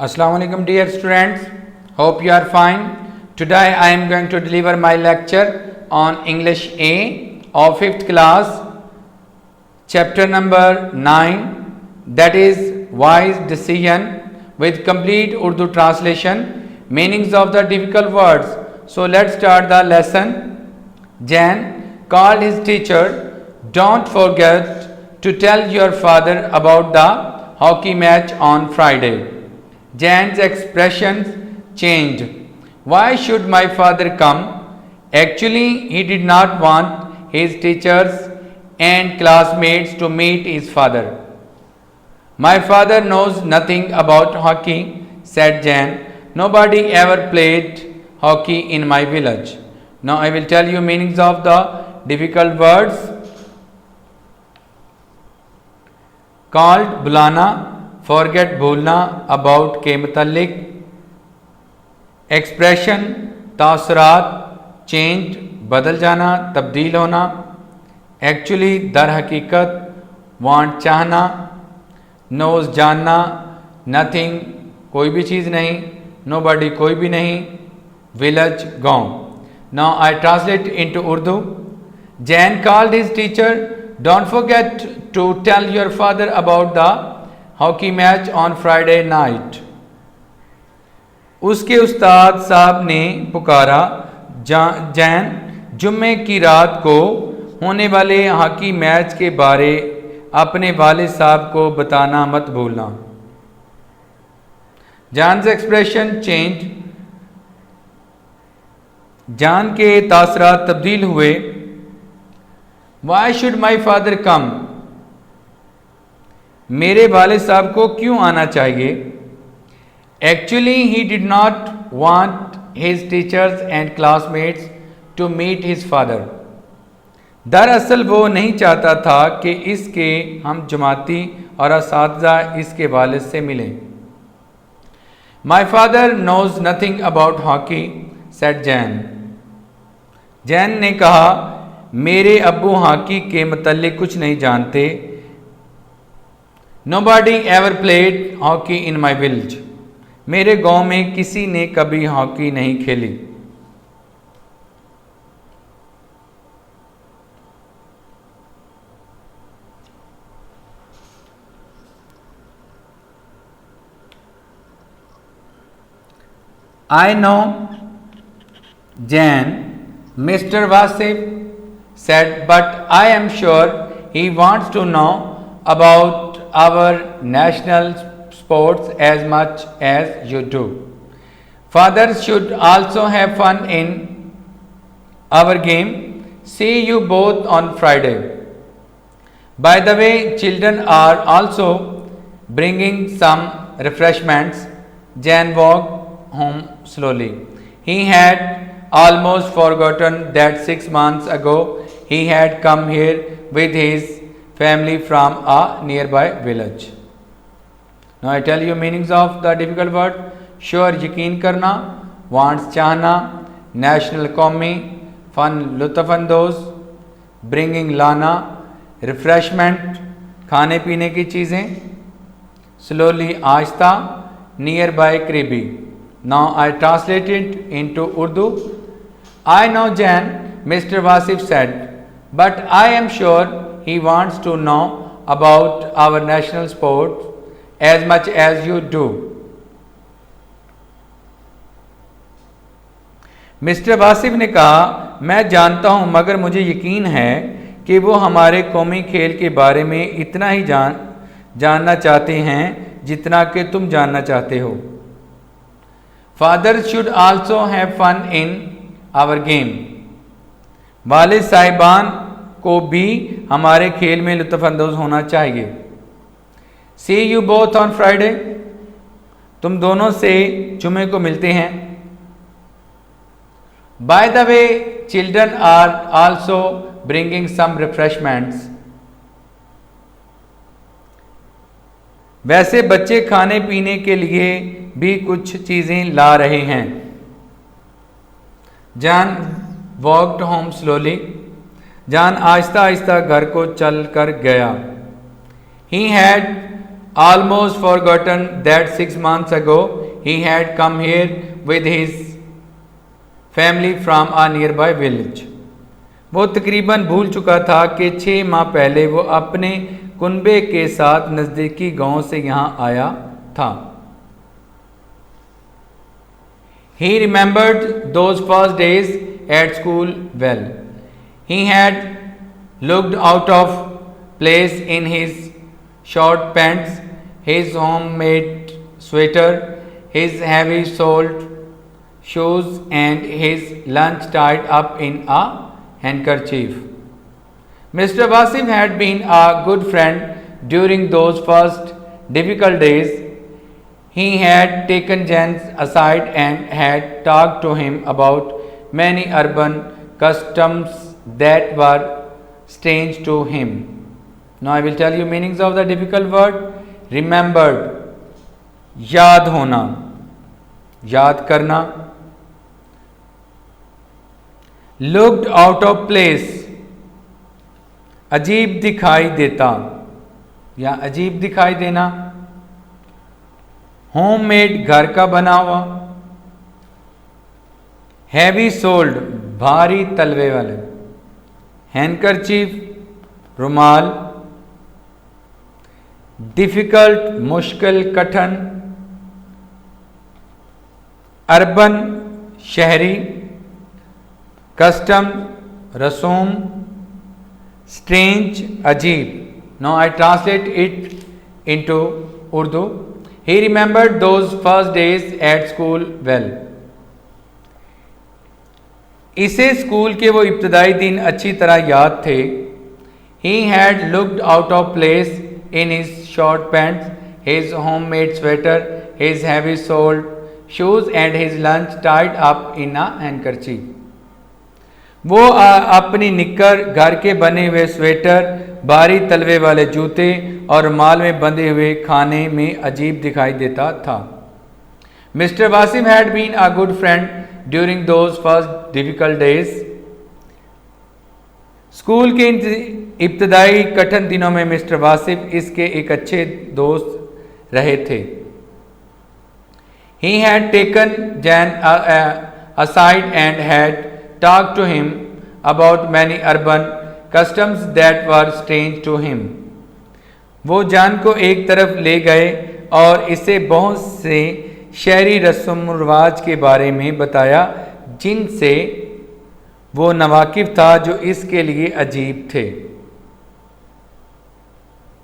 Assalamu alaikum dear students, hope you are fine. Today I am going to deliver my lecture on English A of 5th class, chapter number 9, that is wise decision, with complete Urdu translation, meanings of the difficult words. So let's start the lesson. Jan called his teacher, "Don't forget to tell your father about the hockey match on Friday." Jan's expressions changed. Why should my father come? Actually, he did not want his teachers and classmates to meet his father. "My father knows nothing about hockey," said Jan. "Nobody ever played hockey in my village." Now I will tell you meanings of the difficult words. Called बुलाना, forget भूलना, about के मुतल्लिक, expression तासरात, change बदल जाना, तब्दील होना, actually दर हकीकत, want चाहना, knows जानना, नथिंग कोई भी चीज़ नहीं, नोबडी कोई भी नहीं, विलेज गांव. Now I translate into Urdu. Jain called his teacher, "Don't forget to tell your father about the hockey match on Friday night." उसके उस्ताद साहब ने पुकारा, जैन जुम्मे की रात को होने वाले हॉकी मैच के बारे अपने वालिद साहब को बताना मत भूलना. जान's एक्सप्रेशन चेंज, जान के तासरात तब्दील हुए. Why should my father come? मेरे वालिद साहब को क्यों आना चाहिए? Actually, he did not want his teachers and classmates to meet his father. दरअसल वो नहीं चाहता था कि इसके हम जमाती और असातिज़ा इसके वालिद से मिलें. My father knows nothing about hockey, said Jan. Jain ने कहा, मेरे अब्बू हॉकी के मुतल्लिक कुछ नहीं जानते. Nobody ever played hockey in my village. मेरे गांव में किसी ने कभी हॉकी नहीं खेली. I know Jan, Mr. Wasif said, "But I am sure he wants to know about our national sports as much as you do. Fathers should also have fun in our game. See you both on Friday. By the way, children are also bringing some refreshments." Jan walked home slowly. He had almost forgotten that 6 months ago he had come here with his family from a nearby village. Now I tell you meanings of the difficult word. Sure यकीन करना, wants चाहना, national कौमी, fun लुत्फ़अंदोज़, bringing लाना, refreshment खाने पीने की चीज़ें, slowly आहिस्ता, nearby करीबी. Now I translate it into Urdu. I know Jan, Mr. Wasif said, "But I am sure he wants to know about our national sport as much as you do." Mister Wasif ने कहा, मैं जानता हूं मगर मुझे यकीन है कि वो हमारे कौमी खेल के बारे में इतना ही जानना चाहते हैं जितना कि तुम जानना चाहते हो. Fathers should also have fun in our game. वालिद साहिबान को भी हमारे खेल में लुत्फ़अंदोज़ होना चाहिए. See you both on Friday. तुम दोनों से जुमे को मिलते हैं. By the way, children are also bringing some refreshments. वैसे बच्चे खाने पीने के लिए भी कुछ चीज़ें ला रहे हैं. जान वॉकड होम स्लोली. जान आहिस्ता आहिस्ता घर को चल कर गया. He had almost forgotten that 6 months ago he had come here with his family from a nearby village. वो तकरीबन भूल चुका था कि 6 माह पहले वो अपने कुनबे के साथ नज़दीकी गांव से यहाँ आया था. He remembered those first days at school well. He had looked out of place in his short pants, his homemade sweater, his heavy-soled shoes, and his lunch tied up in a handkerchief. Mr. Wasim had been a good friend during those first difficult days. He had taken Jens aside and had talked to him about many urban customs that were strange to him. Now I will tell you meanings of the difficult word. Remembered, याद होना, याद करना. Looked out of place, अजीब दिखाई देता या अजीब दिखाई देना. होममेड, घर का बना हुआ. हैवी सोल्ड, भारी तलवे वाले. हैंडकरचीफ, रुमाल. डिफिकल्ट, मुश्किल, कठिन. अर्बन, शहरी. कस्टम, रसूम. स्ट्रेंज, अजीब. Now I translate it into Urdu. He remembered those first days at school well. इसे स्कूल के वो इब्तदाई दिन अच्छी तरह याद थे. He had looked out of place in his short pants, his homemade sweater, his heavy-soled shoes, and his lunch tied up in a handkerchief. वो अपनी निक्कर, घर के बने हुए स्वेटर, भारी तलवे वाले जूते और रुमाल में बंधे हुए खाने में अजीब दिखाई देता था. Mister Wasim had been a good friend during those first difficult days. School के इब्तदाई कठिन दिनों में मिस्टर वासिम इसके एक अच्छे दोस्त रहे थे. He had taken Jan aside and had talked to him about many urban customs that were strange to him. वो जान को एक तरफ ले गए और इसे बहुत से शहरी रस्म रिवाज के बारे में बताया जिनसे वो नावाकिफ था, जो इसके लिए अजीब थे.